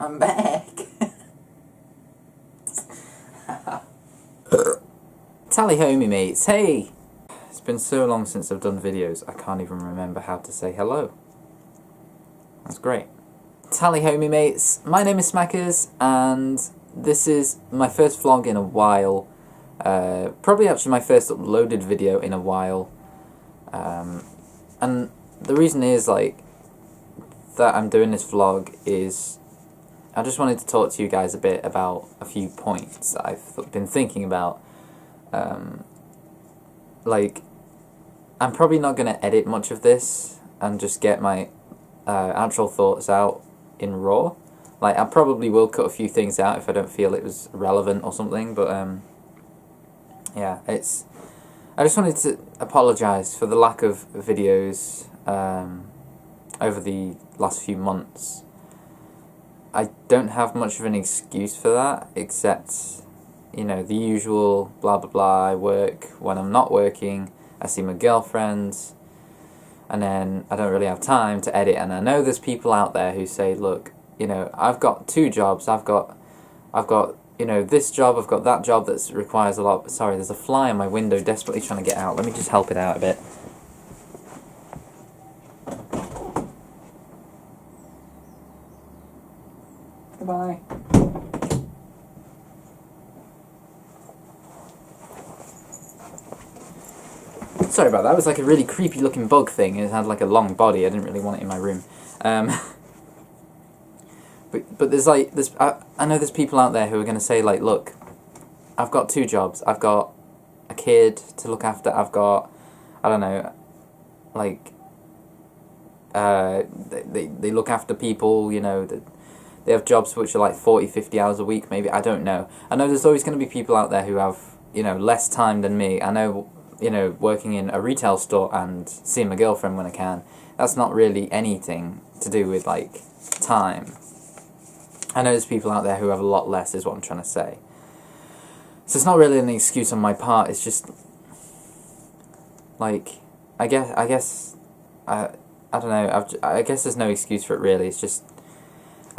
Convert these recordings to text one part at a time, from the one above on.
I'm back. Tally ho, me mates. Hey! It's been so long since I've done videos, I can't even remember how to say hello. That's great. Tally ho, me mates. My name is Smackers, and this is my first vlog in a while. Probably actually my first uploaded video in a while. And the reason is, like, that I'm doing this vlog is I just wanted to talk to you guys a bit about a few points that I've been thinking about. Like, I'm probably not going to edit much of this and just get my actual thoughts out in raw. Like, I probably will cut a few things out if I don't feel it was relevant or something, but yeah, I just wanted to apologise for the lack of videos over the last few months. I don't have much of an excuse for that, except, you know, the usual blah blah blah. I work when I'm not working, I see my girlfriends, and then I don't really have time to edit. And I know there's people out there who say, look, you know, I've got 2 jobs, I've got, you know, this job, I've got that job that requires a lot. Sorry, there's a fly on my window desperately trying to get out. Let me just help it out a bit. Goodbye. Sorry about that. It was like a really creepy looking bug thing. It had like a long body. I didn't really want it in my room. But there's like I know there's people out there who are going to say, like, look, I've got 2 jobs. I've got a kid to look after. I've got, I don't know, like they look after people, you know, they have jobs which are like 40, 50 hours a week, maybe. I don't know. I know there's always going to be people out there who have, you know, less time than me. I know, you know, working in a retail store and seeing my girlfriend when I can, that's not really anything to do with, like, time. I know there's people out there who have a lot less, is what I'm trying to say. So it's not really an excuse on my part, it's just, like, I guess, I don't know, I guess there's no excuse for it really. It's just,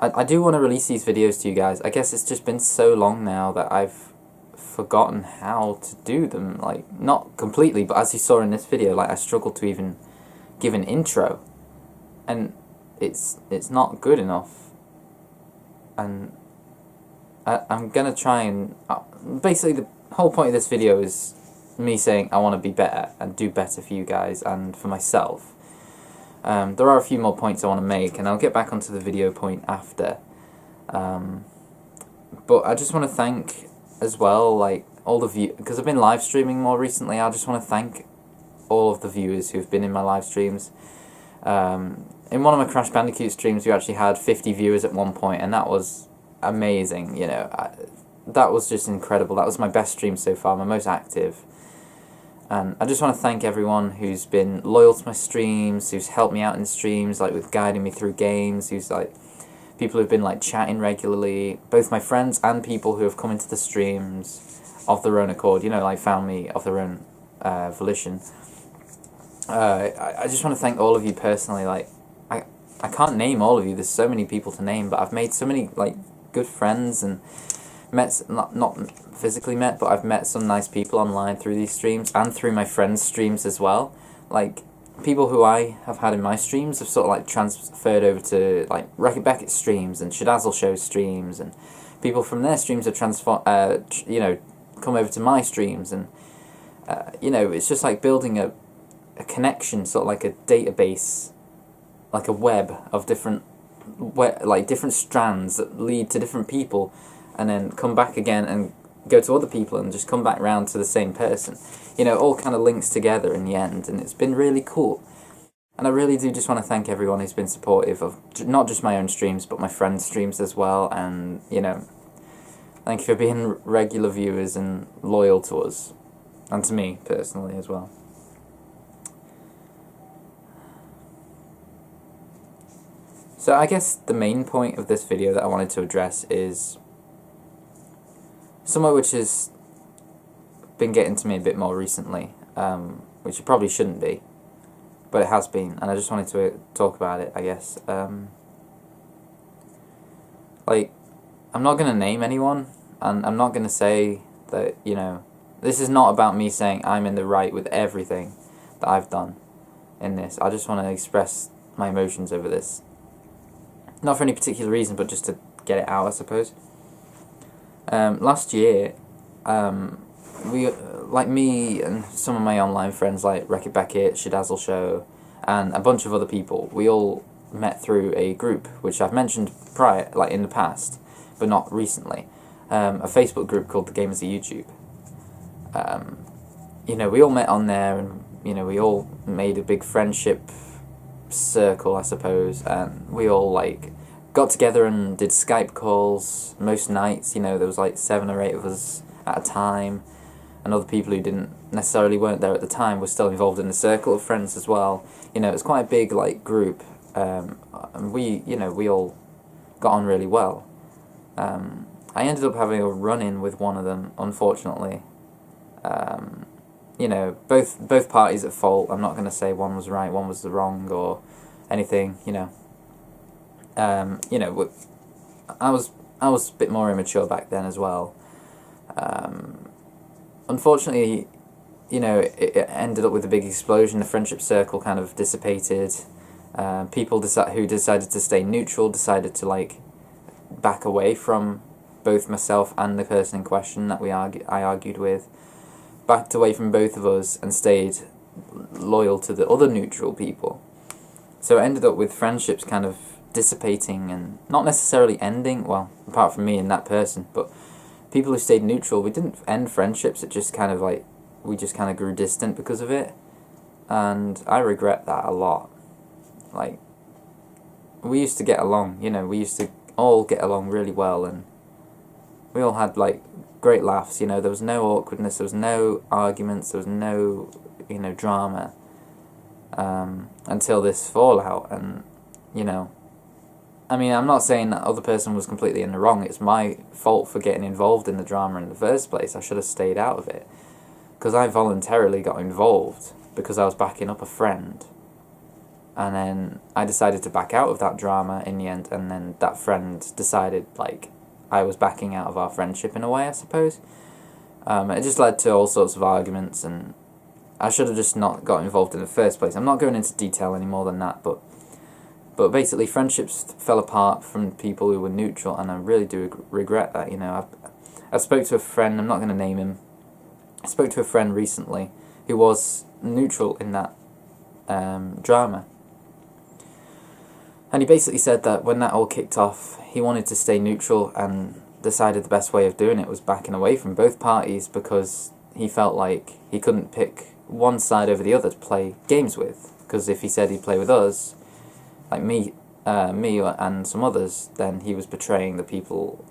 I do want to release these videos to you guys. I guess it's just been so long now that I've forgotten how to do them. Like, not completely, but as you saw in this video, like, I struggled to even give an intro. And it's not good enough. And I'm going to try and... basically, the whole point of this video is me saying I want to be better and do better for you guys and for myself. There are a few more points I want to make, and I'll get back onto the video point after. But I just want to thank, as well, like, all the viewers, because I've been live streaming more recently. I just want to thank all of the viewers who've been in my live streams. In one of my Crash Bandicoot streams, we actually had 50 viewers at one point, and that was amazing, you know. That was just incredible. That was my best stream so far, my most active. And I just want to thank everyone who's been loyal to my streams, who's helped me out in streams, like with guiding me through games, who's like, people who've been like chatting regularly, both my friends and people who have come into the streams of their own accord, you know, like found me of their own volition. I just want to thank all of you personally. Like, I can't name all of you, there's so many people to name, but I've made so many, like, good friends and met, not physically met, but I've met some nice people online through these streams and through my friends' streams as well. Like, people who I have had in my streams have sort of like transferred over to like Rocket Beckett's streams and Shadazzle Show's streams, and people from their streams have you know, come over to my streams, and you know, it's just like building a connection, sort of like a database, like a web of different different strands that lead to different people, and then come back again and go to other people and just come back round to the same person. You know, all kind of links together in the end, and it's been really cool. And I really do just want to thank everyone who's been supportive of not just my own streams, but my friends' streams as well, and, you know, thank you for being regular viewers and loyal to us, and to me personally as well. So I guess the main point of this video that I wanted to address is somewhere which has been getting to me a bit more recently, which it probably shouldn't be, but it has been, and I just wanted to talk about it, I guess. like, I'm not going to name anyone, and I'm not going to say that, you know, this is not about me saying I'm in the right with everything that I've done in this. I just want to express my emotions over this. Not for any particular reason, but just to get it out, I suppose. Last year, we, like me and some of my online friends like Wreck-It Beckett, Shadazzle Show, and a bunch of other people, we all met through a group, which I've mentioned prior, like in the past, but not recently. A Facebook group called The Gamers of YouTube. You know, we all met on there, and, you know, we all made a big friendship circle, I suppose, and we all, like, got together and did Skype calls most nights. You know, there was like 7 or 8 of us at a time, and other people who didn't necessarily weren't there at the time were still involved in the circle of friends as well. You know, it was quite a big, like, group, and we, you know, we all got on really well. I ended up having a run-in with one of them, unfortunately. You know, both parties at fault. I'm not going to say one was right, one was the wrong, or anything. You know, I was a bit more immature back then as well. Unfortunately, you know, it ended up with a big explosion. The friendship circle kind of dissipated. People who decided to stay neutral decided to, like, back away from both myself and the person in question that I argued with. Backed away from both of us and stayed loyal to the other neutral people. So it ended up with friendships kind of dissipating and not necessarily ending, well, apart from me and that person, but people who stayed neutral, we didn't end friendships, it just kind of like, we just kind of grew distant because of it, and I regret that a lot. Like, we used to get along, you know, we used to all get along really well, and we all had, like, great laughs, you know, there was no awkwardness, there was no arguments, there was no, you know, drama, until this fallout. And, you know, I mean, I'm not saying that other person was completely in the wrong, it's my fault for getting involved in the drama in the first place. I should have stayed out of it, because I voluntarily got involved because I was backing up a friend, and then I decided to back out of that drama in the end, and then that friend decided, like, I was backing out of our friendship in a way, I suppose. It just led to all sorts of arguments, and I should have just not got involved in the first place. I'm not going into detail any more than that, but basically friendships fell apart from people who were neutral, and I really do regret that. You know, I spoke to a friend, I'm not going to name him, I spoke to a friend recently who was neutral in that drama. And he basically said that when that all kicked off, he wanted to stay neutral and decided the best way of doing it was backing away from both parties, because he felt like he couldn't pick one side over the other to play games with. Because if he said he'd play with us, like me and some others, then he was betraying the people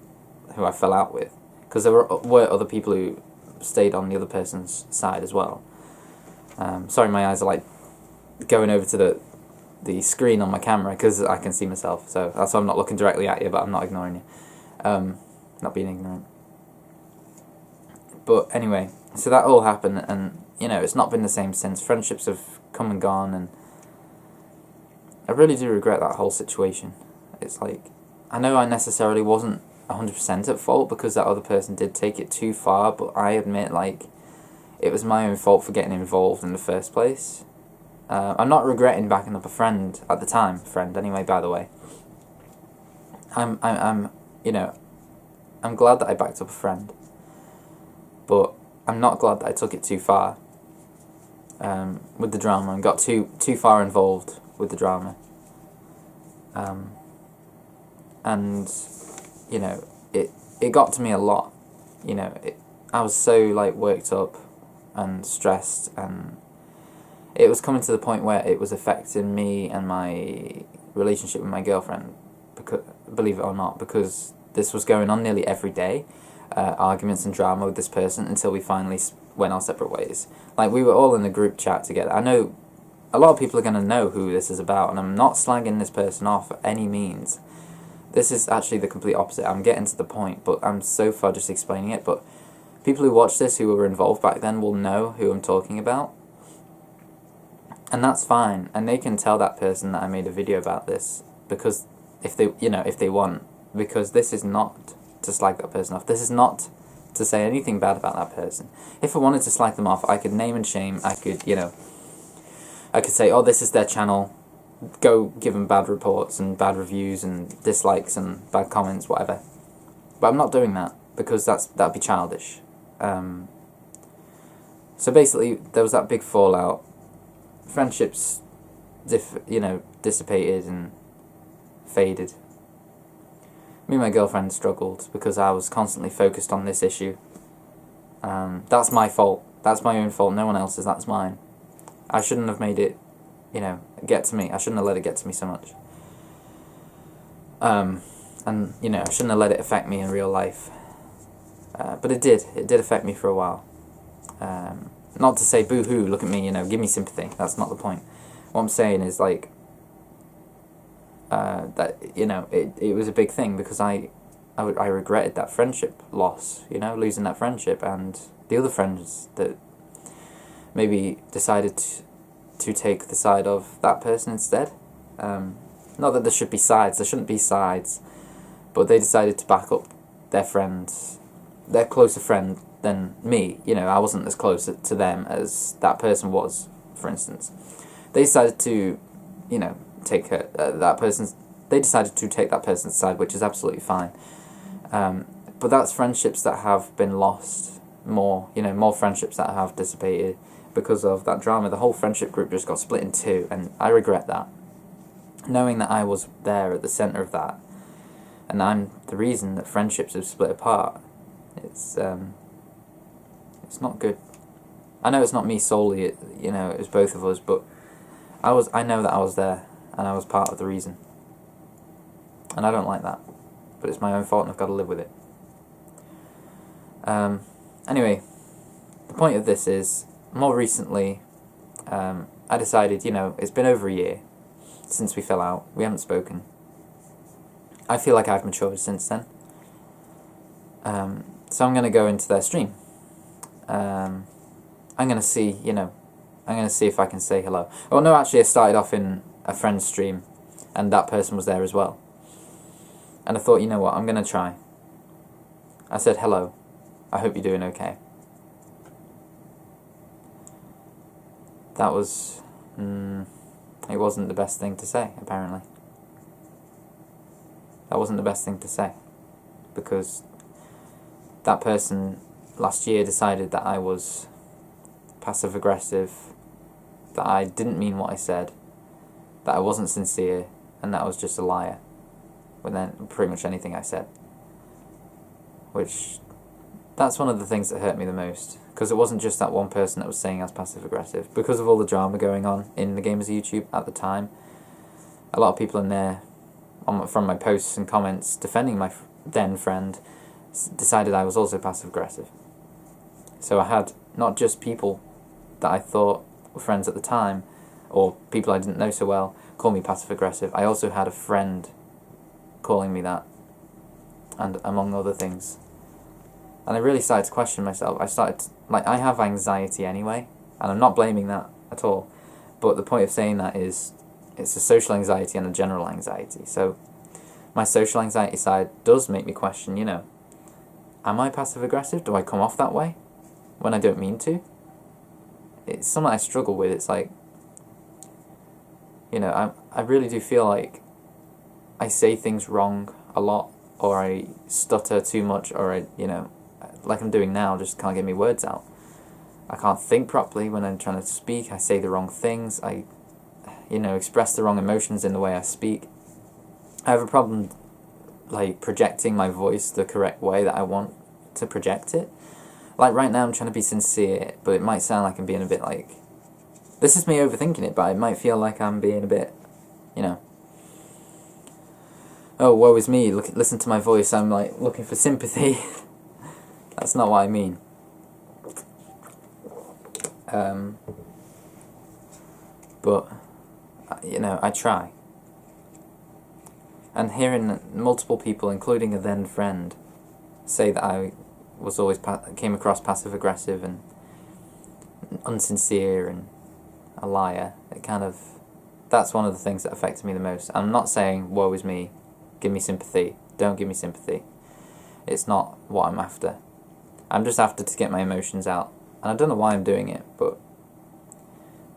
who I fell out with. Because there were other people who stayed on the other person's side as well. Sorry, my eyes are like going over to the screen on my camera because I can see myself, so that's why I'm not looking directly at you, but I'm not ignoring you. Not being ignorant. But anyway, so that all happened, and, you know, it's not been the same since. Friendships have come and gone, and I really do regret that whole situation. It's like, I know I necessarily wasn't 100% at fault because that other person did take it too far, but I admit, like, it was my own fault for getting involved in the first place. I'm not regretting backing up a friend at the time. Friend, anyway, by the way. You know, I'm glad that I backed up a friend, but I'm not glad that I took it too far with the drama and got too far involved with the drama. And, you know, it got to me a lot. You know, I was so, like, worked up and stressed, and it was coming to the point where it was affecting me and my relationship with my girlfriend, because, believe it or not, because this was going on nearly every day, arguments and drama with this person, until we finally went our separate ways. Like, we were all in a group chat together. I know a lot of people are going to know who this is about, and I'm not slagging this person off by any means. This is actually the complete opposite. I'm getting to the point, but I'm so far just explaining it. But people who watch this, who were involved back then, will know who I'm talking about. And that's fine, and they can tell that person that I made a video about this, because if they want, because this is not to slag that person off. This is not to say anything bad about that person. If I wanted to slag them off, I could name and shame. I could, I could say, oh, this is their channel. Go give them bad reports and bad reviews and dislikes and bad comments, whatever. But I'm not doing that because that'd be childish. So basically, there was that big fallout. Friendships, dissipated and faded. Me and my girlfriend struggled because I was constantly focused on this issue. That's my fault. That's my own fault. No one else's. That's mine. I shouldn't have made it, get to me. I shouldn't have let it get to me so much. And, I shouldn't have let it affect me in real life. But it did. It did affect me for a while. Not to say boo-hoo, look at me, give me sympathy. That's not the point. What I'm saying is, that, it was a big thing because I regretted that friendship loss, losing that friendship, and the other friends that maybe decided to take the side of that person instead. Not that there should be sides, there shouldn't be sides, but they decided to back up their friends, their closer friend than me. I wasn't as close to them as that person was, for instance. They decided to, take that person's. They decided to take that person's side, which is absolutely fine. But that's friendships that have been lost. More friendships that have dissipated because of that drama. The whole friendship group just got split in two, and I regret that. Knowing that I was there at the centre of that, and I'm the reason that friendships have split apart. It's not good. I know it's not me solely. It was both of us, but I know that I was there, and I was part of the reason. And I don't like that, but it's my own fault, and I've got to live with it. Anyway, the point of this is, more recently, I decided, it's been over a year since we fell out. We haven't spoken. I feel like I've matured since then. So I'm going to go into their stream. I'm going to see, I'm going to see if I can say hello. Oh, no, actually, I started off in a friend's stream, and that person was there as well. And I thought, you know what, I'm going to try. I said, hello, I hope you're doing okay. That was, it wasn't the best thing to say, apparently. That wasn't the best thing to say, because that person last year decided that I was passive-aggressive, that I didn't mean what I said, that I wasn't sincere, and that I was just a liar with pretty much anything I said. Which, that's one of the things that hurt me the most, because it wasn't just that one person that was saying I was passive-aggressive. Because of all the drama going on in the Gamers YouTube at the time, a lot of people in there, from my posts and comments defending my then friend, decided I was also passive-aggressive. So I had not just people that I thought were friends at the time, or people I didn't know so well, call me passive-aggressive. I also had a friend calling me that, and among other things. And I really started to question myself. I have anxiety anyway, and I'm not blaming that at all. But the point of saying that is, it's a social anxiety and a general anxiety. So my social anxiety side does make me question, am I passive-aggressive? Do I come off that way when I don't mean to? It's something I struggle with. It's like, I really do feel like I say things wrong a lot, or I stutter too much, or I, like I'm doing now, just can't get me words out. I can't think properly when I'm trying to speak. I say the wrong things. I, express the wrong emotions in the way I speak. I have a problem, projecting my voice the correct way that I want to project it. Like right now I'm trying to be sincere, but it might sound like I'm being a bit this is me overthinking it, but it might feel like I'm being a bit, oh, woe is me, listen to my voice, I'm looking for sympathy. That's not what I mean. But, I try. And hearing multiple people, including a then friend, say that I was always came across passive-aggressive and unsincere and a liar, that's one of the things that affected me the most. I'm not saying, woe is me, give me sympathy, Don't give me sympathy. It's not what I'm after. I'm just after to get my emotions out. And I don't know why I'm doing it, but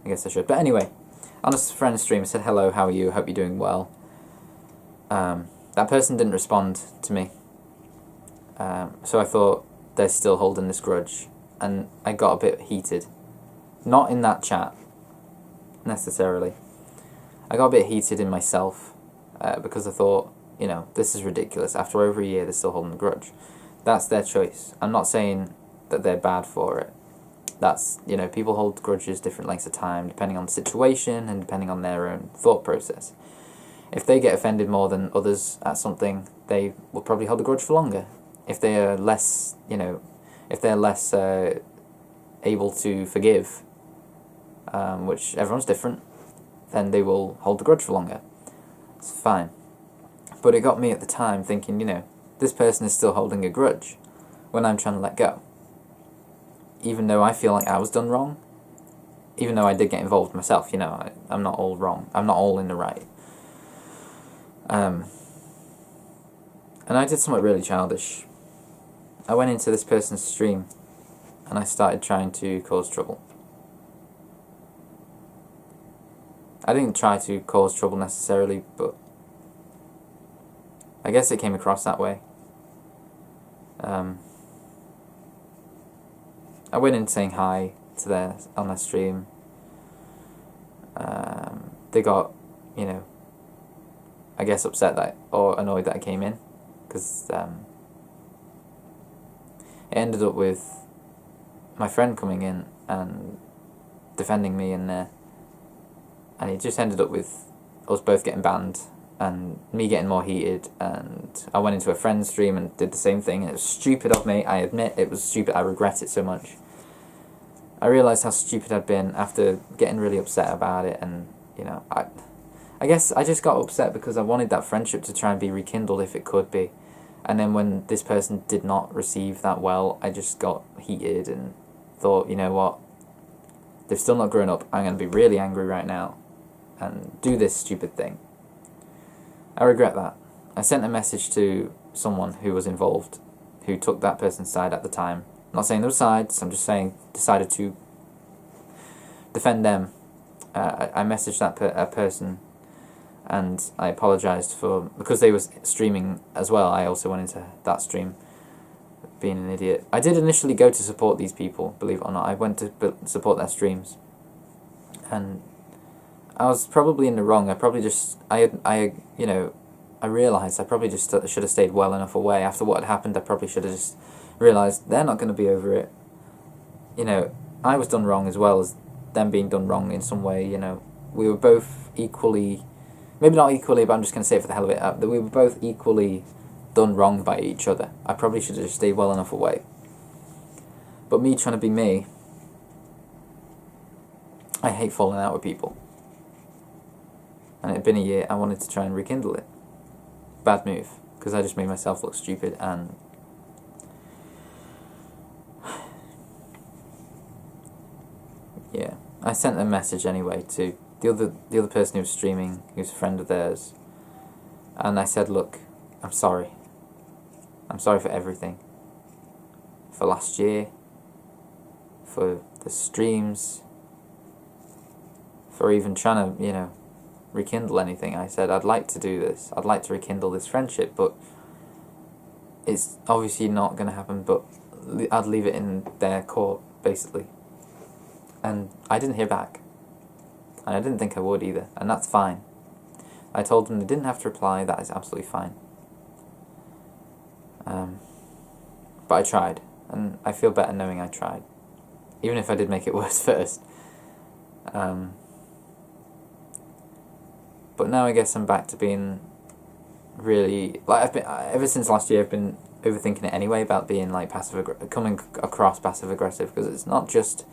I guess I should. But anyway, on a friend's stream, I said, hello, how are you? Hope you're doing well. That person didn't respond to me. So I thought, they're still holding this grudge. And I got a bit heated. Not in that chat, necessarily. I got a bit heated in myself, because I thought, you know, this is ridiculous. After over a year, they're still holding the grudge. That's their choice. I'm not saying that they're bad for it. That's, you know, people hold grudges different lengths of time, depending on the situation and depending on their own thought process. If they get offended more than others at something, they will probably hold a grudge for longer. If they are less, you know, if they're less able to forgive, which everyone's different, then they will hold the grudge for longer. It's fine. But it got me at the time thinking, you know, this person is still holding a grudge when I'm trying to let go. Even though I feel like I was done wrong, even though I did get involved myself, you know, I'm not all wrong. I'm not all in the right. And I did something really childish. I went into this person's stream and I started trying to cause trouble. I didn't try to cause trouble necessarily, but I guess it came across that way. I went in saying hi to on their stream. They got, you know, I guess upset or annoyed that I came in, because it ended up with my friend coming in and defending me in there, and it just ended up with us both getting banned and me getting more heated, and I went into a friend's stream and did the same thing, and it was stupid of me. I admit it was stupid. I regret it so much. I realised how stupid I'd been after getting really upset about it, and, you know, I guess I just got upset because I wanted that friendship to try and be rekindled if it could be. And then when this person did not receive that well, I just got heated and thought, you know what, they've still not grown up. I'm going to be really angry right now and do this stupid thing. I regret that. I sent a message to someone who was involved, who took that person's side at the time. I'm not saying there were sides, I'm just saying decided to defend them. I messaged that person, and I apologised because they were streaming as well. I also went into that stream being an idiot. I did initially go to support these people, believe it or not. I went to support their streams, and I was probably in the wrong. I probably just, you know, I realised I probably just should have stayed well enough away. After what had happened, I probably should have just realised they're not going to be over it. You know, I was done wrong as well as them being done wrong in some way, you know. We were both equally, maybe not equally, but I'm just going to say it for the hell of it, that we were both equally done wrong by each other. I probably should have just stayed well enough away. But me trying to be me, I hate falling out with people. And it had been a year, I wanted to try and rekindle it. Bad move, because I just made myself look stupid, and yeah, I sent a message anyway to the other person who was streaming, who's a friend of theirs, and I said, look, I'm sorry. I'm sorry for everything. For last year, for the streams, for even trying to, you know, rekindle anything. I said, I'd like to do this. I'd like to rekindle this friendship, but it's obviously not going to happen, but I'd leave it in their court, basically. And I didn't hear back. And I didn't think I would either, and that's fine. I told them they didn't have to reply, that is absolutely fine. But I tried, and I feel better knowing I tried. Even if I did make it worse first. But now I guess I'm back to being really, like, I've been, ever since last year I've been overthinking it anyway about being like coming across passive aggressive, because it's not just,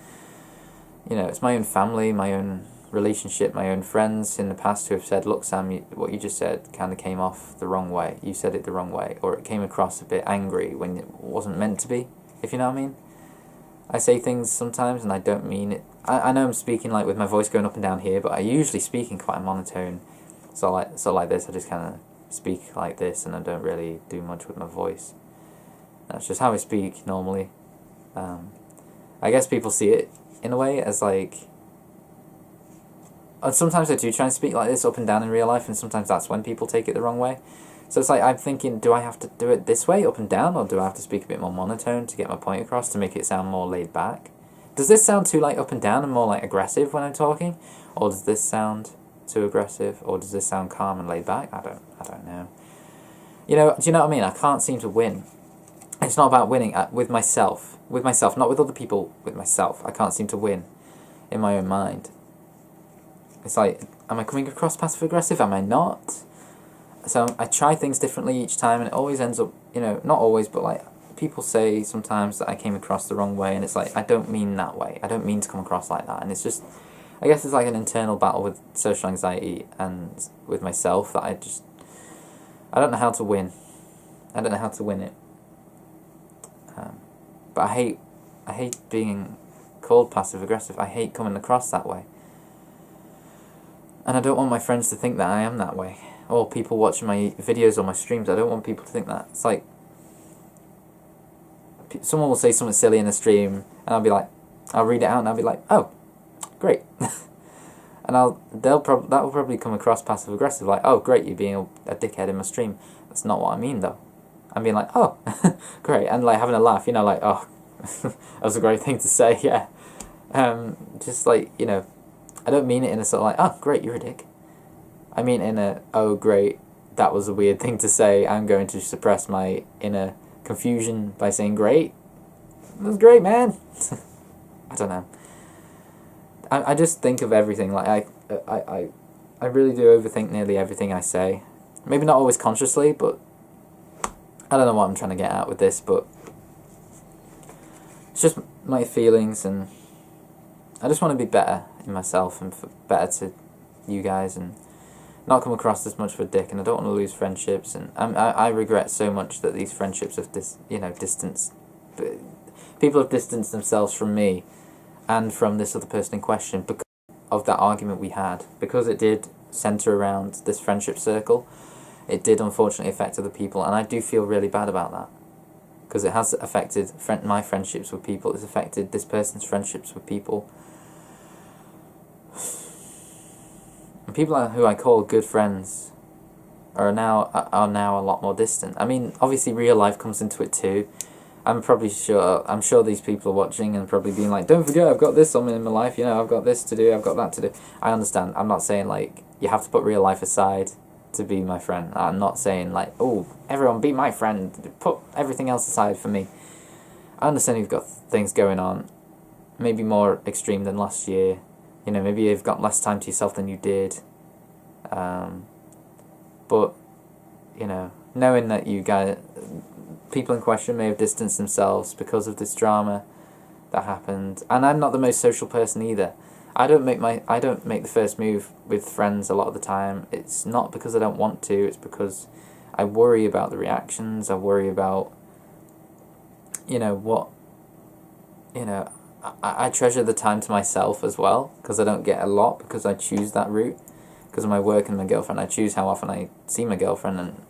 you know, it's my own family, my own relationship, my own friends in the past who have said, look Sam, what you just said kind of came off the wrong way, you said it the wrong way, or it came across a bit angry when it wasn't meant to be, if you know what I mean. I say things sometimes and I don't mean it. I know I'm speaking with my voice going up and down here, but I usually speak in quite a monotone, so like this, I just kind of speak like this, and I don't really do much with my voice. That's just how I speak normally. I guess people see it in a way as like... And sometimes I do try and speak like this up and down in real life, and sometimes that's when people take it the wrong way. So it's like, I'm thinking, do I have to do it this way, up and down, or do I have to speak a bit more monotone to get my point across, to make it sound more laid back? Does this sound too like up and down and more like aggressive when I'm talking? Or does this sound too aggressive? Or does this sound calm and laid back? I don't know. You know, do you know what I mean? I can't seem to win. It's not about winning with myself. With myself, not with other people, with myself. I can't seem to win in my own mind. It's like, am I coming across passive-aggressive? Am I not? So I try things differently each time, and it always ends up, you know, not always, but like, people say sometimes that I came across the wrong way, and it's like, I don't mean that way. I don't mean to come across like that. And it's just, I guess it's like an internal battle with social anxiety and with myself that I don't know how to win. I don't know how to win it. But I hate being called passive-aggressive. I hate coming across that way. And I don't want my friends to think that I am that way. Or people watching my videos or my streams, I don't want people to think that. It's like, someone will say something silly in a stream, and I'll be like, I'll read it out and I'll be like, oh, great. And that will probably come across passive-aggressive, like, oh, great, you're being a dickhead in my stream. That's not what I mean, though. I'm being like, oh, great, and like having a laugh, you know, like, oh, that was a great thing to say, yeah. Just like, you know, I don't mean it in a sort of like, oh, great, you're a dick. I mean in a, oh, great, that was a weird thing to say, I'm going to suppress my inner confusion by saying great. That's great, man. I don't know. I just think of everything, like, I really do overthink nearly everything I say. Maybe not always consciously, but I don't know what I'm trying to get at with this, but it's just my feelings, and I just want to be better in myself and better to you guys, and not come across as much of a dick, and I don't want to lose friendships, and I regret so much that these friendships have distanced. People have distanced themselves from me and from this other person in question because of that argument we had, because it did centre around this friendship circle. It did unfortunately affect other people, and I do feel really bad about that, because it has affected my friendships with people. It's affected this person's friendships with people. And people who I call good friends are now a lot more distant. I mean, obviously real life comes into it too. I'm sure these people are watching and probably being like, don't forget, I've got this on in my life, you know, I've got this to do, I've got that to do. I understand. I'm not saying like you have to put real life aside to be my friend. I'm not saying like, oh, everyone be my friend, put everything else aside for me. I understand you've got things going on, maybe more extreme than last year. You know, maybe you've got less time to yourself than you did. But, you know, knowing that you guys, people in question may have distanced themselves because of this drama that happened. And I'm not the most social person either. I don't make the first move with friends a lot of the time. It's not because I don't want to, it's because I worry about the reactions, I worry about, I treasure the time to myself as well, because I don't get a lot, because I choose that route, because of my work and my girlfriend. I choose how often I see my girlfriend, and,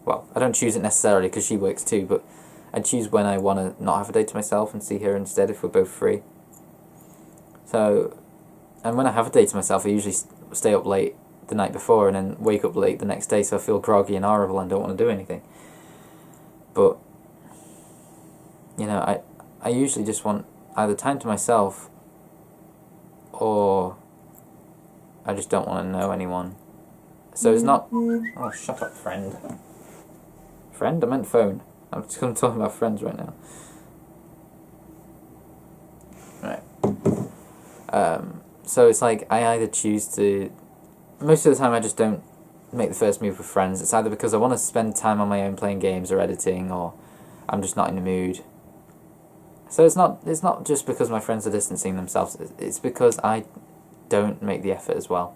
well, I don't choose it necessarily because she works too, but I choose when I want to not have a day to myself and see her instead if we're both free. So, and when I have a day to myself, I usually stay up late the night before and then wake up late the next day, so I feel groggy and horrible and don't want to do anything. But, I usually just want either time to myself, or I just don't want to know anyone. So it's not... Oh, shut up, friend. Friend? I meant phone. I'm just going to talk about friends right now. Right. So it's like, I either choose to... Most of the time I just don't make the first move with friends. It's either because I want to spend time on my own playing games or editing, or I'm just not in the mood. So it's not just because my friends are distancing themselves, it's because I don't make the effort as well.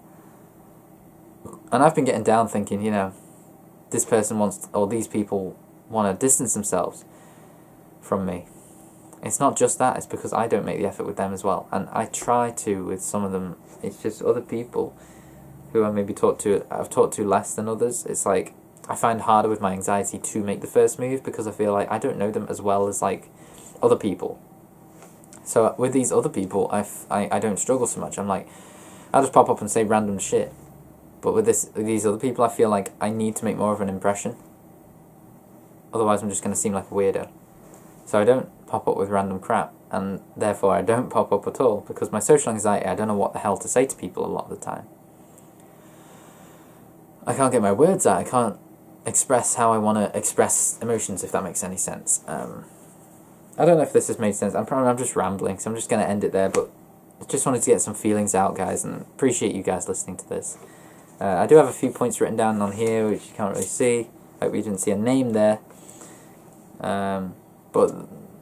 And I've been getting down thinking, this person wants, or these people want to distance themselves from me. It's not just that, it's because I don't make the effort with them as well. And I try to with some of them. It's just other people who I maybe I've talked to less than others. It's like, I find harder with my anxiety to make the first move because I feel like I don't know them as well as like other people. So with these other people, I don't struggle so much. I'm like, I'll just pop up and say random shit. But with these other people, I feel like I need to make more of an impression. Otherwise, I'm just going to seem like a weirdo. So I don't pop up with random crap, and therefore I don't pop up at all, because my social anxiety, I don't know what the hell to say to people a lot of the time. I can't get my words out. I can't express how I want to express emotions, if that makes any sense. I don't know if this has made sense. I'm just rambling, so I'm just going to end it there, but I just wanted to get some feelings out, guys, and appreciate you guys listening to this. I do have a few points written down on here, which you can't really see. Hope you didn't see a name there. But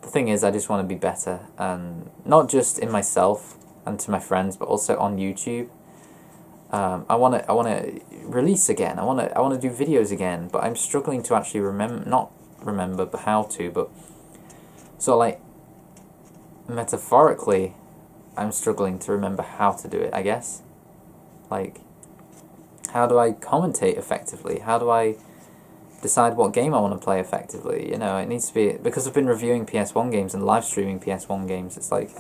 the thing is, I just want to be better, and not just in myself and to my friends, but also on YouTube. I want to release again. I want to do videos again, but I'm struggling to actually not remember, but how to. But so like metaphorically, I'm struggling to remember how to do it. I guess, like, how do I commentate effectively? How do I decide what game I want to play effectively? You know, it needs to be, because I've been reviewing PS1 games and live streaming PS1 games. It's like,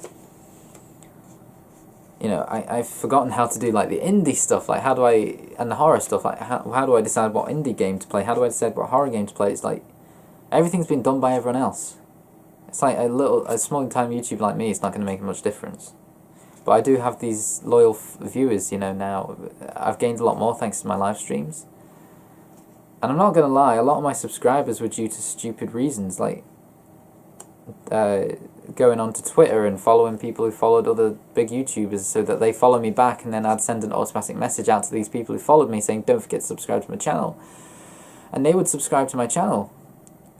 you know, I've forgotten how to do like the indie stuff, like and the horror stuff, like how do I decide what indie game to play? How do I decide what horror game to play? It's like, everything's been done by everyone else. It's like a small time YouTuber like me, it's not going to make much difference. But I do have these loyal viewers, you know, now. I've gained a lot more thanks to my live streams. And I'm not going to lie, a lot of my subscribers were due to stupid reasons, like going onto Twitter and following people who followed other big YouTubers so that they follow me back, and then I'd send an automatic message out to these people who followed me saying, don't forget to subscribe to my channel. And they would subscribe to my channel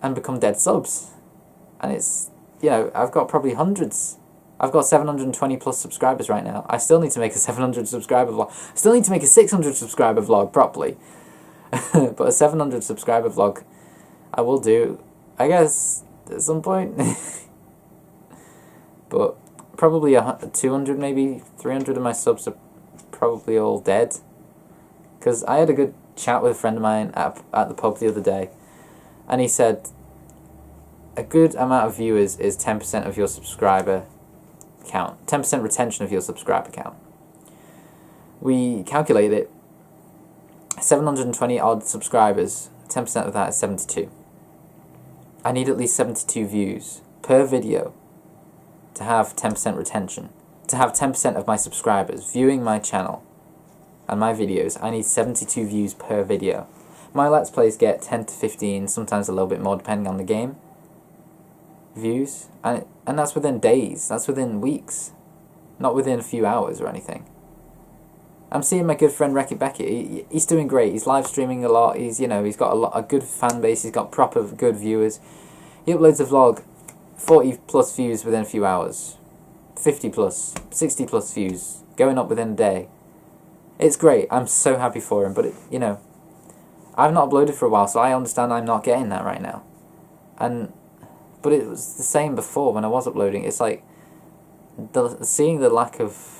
and become dead subs. And it's, you know, I've got probably hundreds. I've got 720 plus subscribers right now. I still need to make a 700 subscriber vlog. I still need to make a 600 subscriber vlog properly. But a 700 subscriber vlog I will do, I guess, at some point. But probably 200, maybe 300 of my subs are probably all dead. Because I had a good chat with a friend of mine at the pub the other day, and he said a good amount of viewers is 10% of your subscriber count, 10% retention of your subscriber count. We calculate it, 720 odd subscribers, 10% of that is 72. I need at least 72 views per video to have 10% retention. To have 10% of my subscribers viewing my channel and my videos, I need 72 views per video. My Let's Plays get 10 to 15, sometimes a little bit more depending on the game, views, and that's within days, that's within weeks, not within a few hours or anything. I'm seeing my good friend Wreck-It Beckett. He's doing great. He's live streaming a lot. He's got a good fan base. He's got proper good viewers. He uploads a vlog, 40 plus views within a few hours, 50 plus, 60 plus views, going up within a day. It's great. I'm so happy for him. But I've not uploaded for a while, so I understand I'm not getting that right now. But it was the same before when I was uploading. It's like seeing the lack of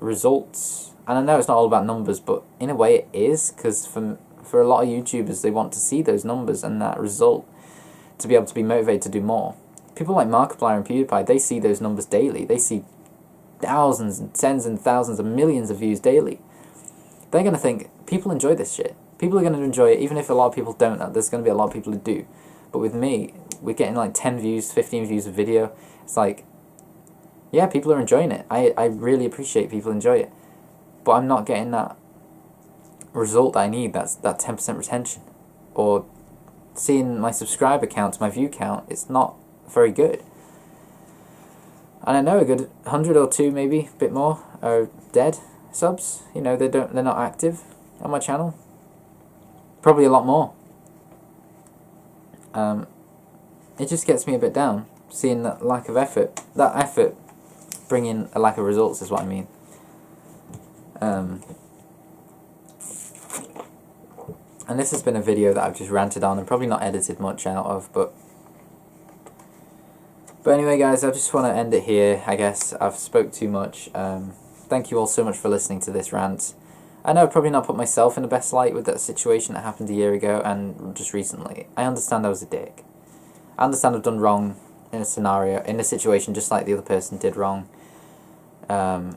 results, and I know it's not all about numbers, but in a way it is, because for a lot of YouTubers, they want to see those numbers and that result to be able to be motivated to do more. People like Markiplier and PewDiePie, they see those numbers daily. They see thousands and tens and thousands and millions of views daily. They're going to think, people enjoy this shit. People are going to enjoy it, even if a lot of people don't. There's going to be a lot of people who do. But with me, we're getting like 10 views, 15 views a video. It's like, yeah, people are enjoying it. I really appreciate people enjoy it. But I'm not getting that result that I need, that 10% retention. Or seeing my subscriber count, my view count, it's not very good. And I know a good 100 or 2, maybe, a bit more, are dead subs. You know, they're not active on my channel. Probably a lot more. It just gets me a bit down, seeing that lack of effort. That effort bringing a lack of results is what I mean. And this has been a video that I've just ranted on and probably not edited much out of, but anyway, guys, I just want to end it here. I guess I've spoke too much. Thank you all so much for listening to this rant. I know I've probably not put myself in the best light with that situation that happened a year ago and just recently. I understand I was a dick. I understand I've done wrong in a scenario, in a situation, just like the other person did wrong. I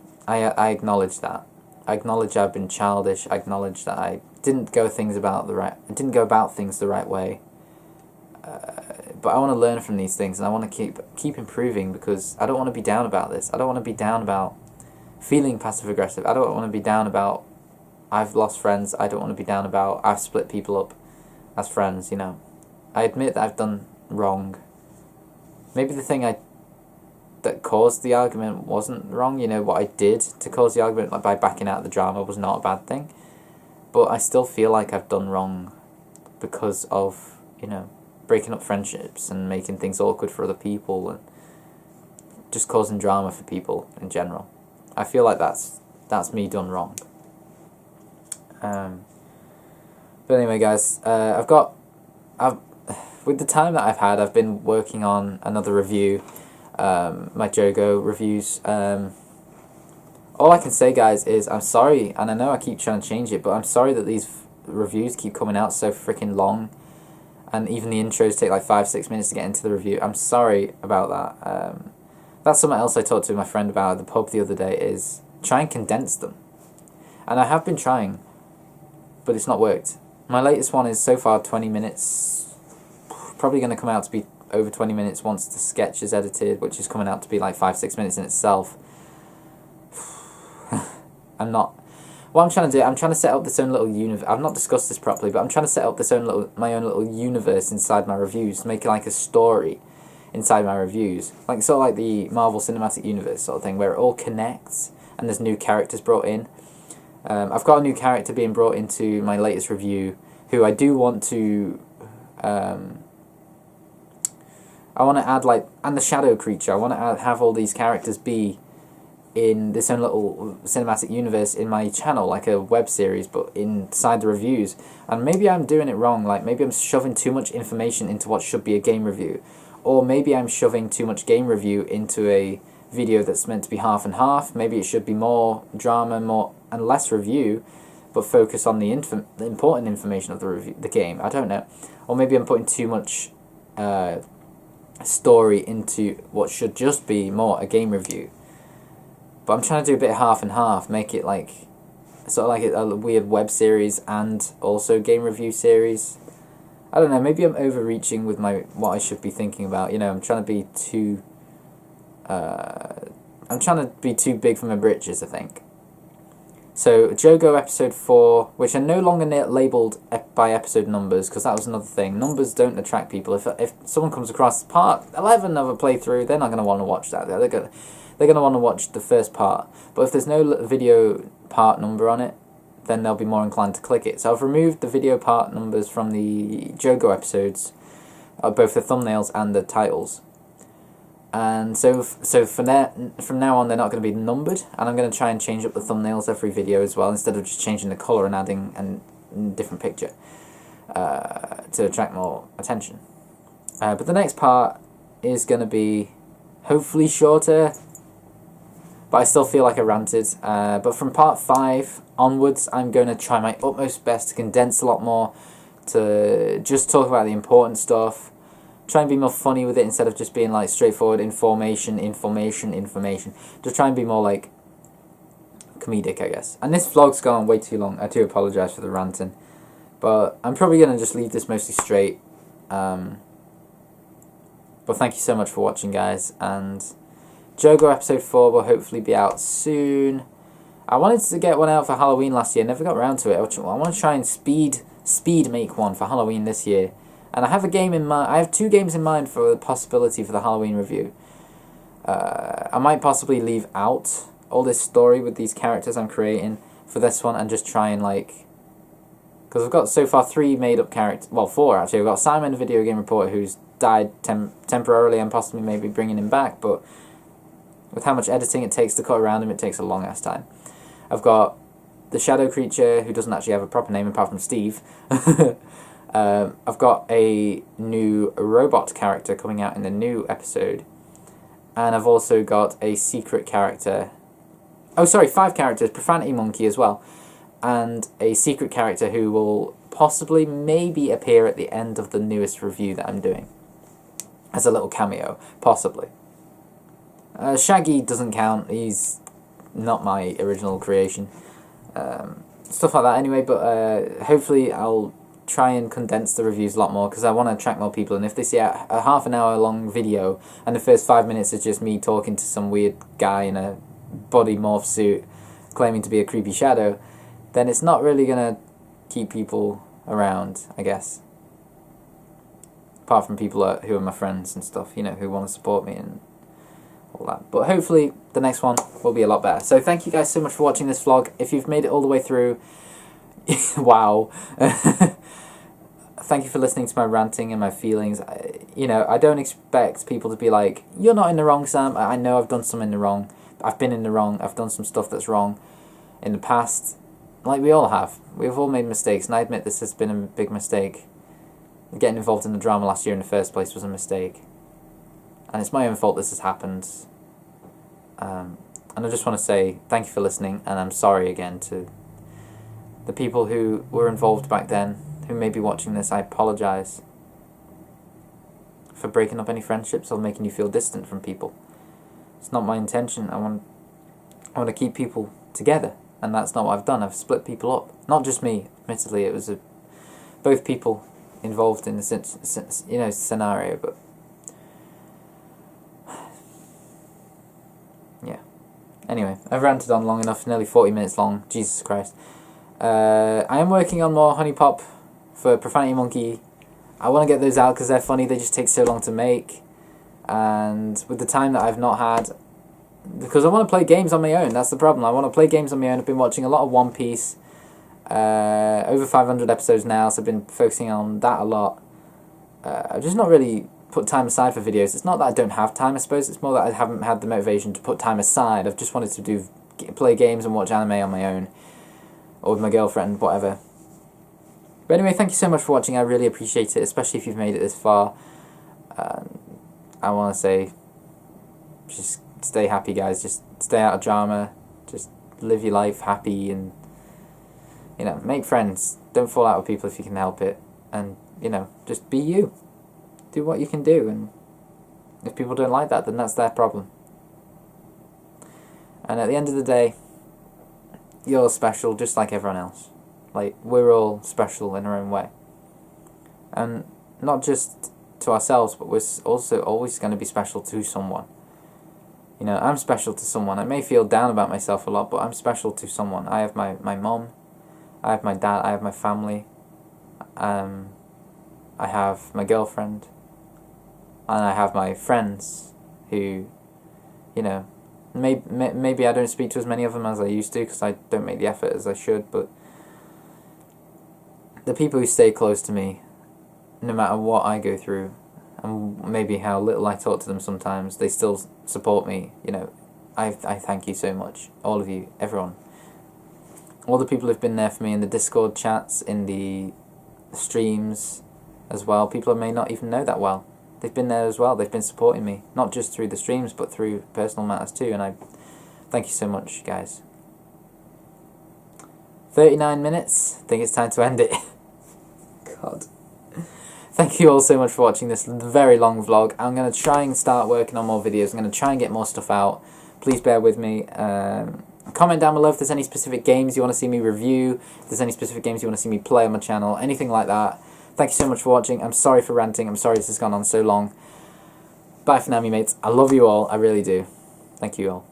acknowledge that. I acknowledge I've been childish. I acknowledge that I didn't go about things the right way. But I want to learn from these things, and I want to keep improving, because I don't want to be down about this. I don't want to be down about feeling passive aggressive. I don't want to be down about I've lost friends. I don't want to be down about I've split people up as friends. You know, I admit that I've done wrong. Maybe the thing that caused the argument wasn't wrong. You know, what I did to cause the argument, like by backing out of the drama, was not a bad thing. But I still feel like I've done wrong because of, you know, breaking up friendships and making things awkward for other people and just causing drama for people in general. I feel like that's me done wrong. But anyway, guys, with the time that I've had, I've been working on another review, my Jogo reviews. All I can say, guys, is I'm sorry, and I know I keep trying to change it, but I'm sorry that these reviews keep coming out so freaking long, and even the intros take like 5-6 minutes to get into the review. I'm sorry about that. That's something else I talked to my friend about at the pub the other day, is try and condense them. And I have been trying, but it's not worked. My latest one is so far 20 minutes, probably going to come out to be over 20 minutes once the sketch is edited, which is coming out to be like 5-6 minutes in itself. What I'm trying to do, I'm trying to set up this own little universe. I've not discussed this properly, but I'm trying to set up my own little universe inside my reviews, make it like a story inside my reviews, like sort of like the Marvel Cinematic Universe sort of thing, where it all connects and there's new characters brought in. I've got a new character being brought into my latest review, who I do want to. I want to add, like, and the Shadow Creature. I want to have all these characters be in this own little cinematic universe in my channel, like a web series, but inside the reviews. And maybe I'm doing it wrong, like maybe I'm shoving too much information into what should be a game review, or maybe I'm shoving too much game review into a video that's meant to be half and half. Maybe it should be more drama, more and less review, but focus on the important information of the game. I don't know. Or maybe I'm putting too much story into what should just be more a game review. But I'm trying to do a bit of half and half, make it like sort of like a weird web series and also game review series. I don't know, maybe I'm overreaching with what I should be thinking about. You know, I'm trying to be too big for my britches, I think. So, Jogo episode 4, which are no longer labelled by episode numbers, because that was another thing. Numbers don't attract people. If someone comes across part 11 of a playthrough, they're not going to want to watch that. They're going to want to watch the first part. But if there's no video part number on it, then they'll be more inclined to click it. So I've removed the video part numbers from the Jogo episodes, both the thumbnails and the titles. And so from now on, they're not going to be numbered, and I'm going to try and change up the thumbnails every video as well, instead of just changing the colour and adding a different picture to attract more attention. But the next part is going to be hopefully shorter, but I still feel like I ranted. But from part 5 onwards, I'm going to try my utmost best to condense a lot more, to just talk about the important stuff, try and be more funny with it instead of just being like straightforward information. Just try and be more like comedic, I guess. And this vlog's gone way too long. I do apologise for the ranting, but I'm probably going to just leave this mostly straight. But thank you so much for watching, guys, and Jogo episode 4 will hopefully be out soon. I wanted to get one out for Halloween last year, never got around to it. I want to try and speed make one for Halloween this year. And I have a game in mind. I have 2 games in mind for the possibility for the Halloween review. I might possibly leave out all this story with these characters I'm creating for this one, and just try and because I've got so far 3 made up characters. Well, 4 actually. I've got Simon, the video game reporter, who's died temporarily, and possibly maybe bringing him back. But with how much editing it takes to cut around him, it takes a long ass time. I've got the Shadow Creature, who doesn't actually have a proper name apart from Steve. I've got a new robot character coming out in the new episode, and I've also got a secret character. Oh, sorry, 5 characters, Profanity Monkey as well. and a secret character who will possibly, maybe appear at the end of the newest review that I'm doing. As a little cameo, possibly. Shaggy doesn't count, he's not my original creation. Stuff like that anyway, but hopefully I'll try and condense the reviews a lot more, because I want to attract more people, and if they see a half an hour long video, and the first 5 minutes is just me talking to some weird guy in a body morph suit, claiming to be a creepy shadow, then it's not really going to keep people around, I guess. Apart from people who are my friends and stuff, you know, who want to support me and all that. But hopefully the next one will be a lot better. So thank you guys so much for watching this vlog. If you've made it all the way through, wow. Thank you for listening to my ranting and my feelings. I don't expect people to be like, you're not in the wrong, Sam. I know I've done something in the wrong. I've been in the wrong. I've done some stuff that's wrong in the past. Like we all have. We've all made mistakes, and I admit this has been a big mistake. Getting involved in the drama last year in the first place was a mistake. And it's my own fault this has happened. And I just want to say thank you for listening, and I'm sorry again to the people who were involved back then, who may be watching this. I apologise for breaking up any friendships or making you feel distant from people. It's not my intention. I want to keep people together, and that's not what I've done. I've split people up. Not just me, admittedly. It was both people involved in the scenario, but yeah. Anyway, I've ranted on long enough, nearly 40 minutes long. Jesus Christ. I am working on more Honey Pop for Profanity Monkey. I want to get those out because they're funny. They just take so long to make, and with the time that I've not had, because I want to play games on my own. That's the problem. I want to play games on my own. I've been watching a lot of One Piece. Over 500 episodes now, so I've been focusing on that a lot. I've just not really put time aside for videos. It's not that I don't have time, I suppose. It's more that I haven't had the motivation to put time aside. I've just wanted to play games and watch anime on my own, or with my girlfriend, whatever. But anyway, thank you so much for watching. I really appreciate it, especially if you've made it this far. I want to say, just stay happy, guys. Just stay out of drama. Just live your life happy, and make friends. Don't fall out with people if you can help it. And, just be you. Do what you can do. And if people don't like that, then that's their problem. And at the end of the day, you're special just like everyone else. Like, we're all special in our own way. And not just to ourselves, but we're also always going to be special to someone. I'm special to someone. I may feel down about myself a lot, but I'm special to someone. I have my mom. I have my dad, I have my family, I have my girlfriend, and I have my friends who, maybe I don't speak to as many of them as I used to because I don't make the effort as I should, but the people who stay close to me, no matter what I go through, and maybe how little I talk to them sometimes, they still support me. I thank you so much, all of you, everyone. All the people who've been there for me in the Discord chats, in the streams as well. People I may not even know that well. They've been there as well. They've been supporting me. Not just through the streams, but through personal matters too. And I thank you so much, guys. 39 minutes. I think it's time to end it. God. Thank you all so much for watching this very long vlog. I'm going to try and start working on more videos. I'm going to try and get more stuff out. Please bear with me. Comment down below if there's any specific games you want to see me review, if there's any specific games you want to see me play on my channel, anything like that. Thank you so much for watching. I'm sorry for ranting. I'm sorry this has gone on so long. Bye for now, me mates. I love you all. I really do. Thank you all.